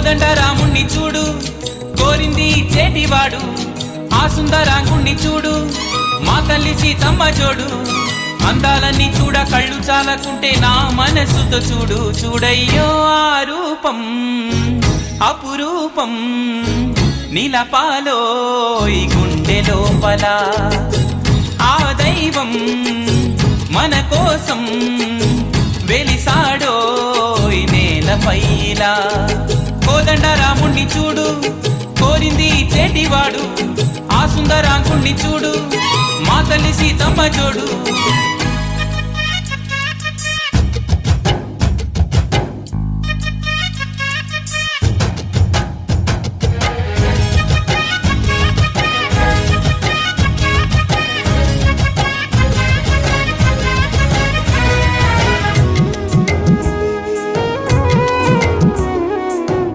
కోదండరాముణ్ణి చూడు కోరింది చేటివాడు ఆ సుందరాంగుణ్ణి చూడు మా తల్లి సీతమ్మ జోడు అందాలన్నీ చూడ కళ్ళు చాలకుంటే నా మనసుతో చూడు చూడయ్యో ఆ రూపం అపురూపం నీలపాలో ఈ గుండె లోపల ఆ దైవం మన కోసం వెలిసాడో ఈ నేలపైలా కోదండరాముణ్ణి చూడు కోరింది చేటివాడు ఆ సుందరాంగుణ్ణి చూడు మా తల్లి సీతమ్మ జోడు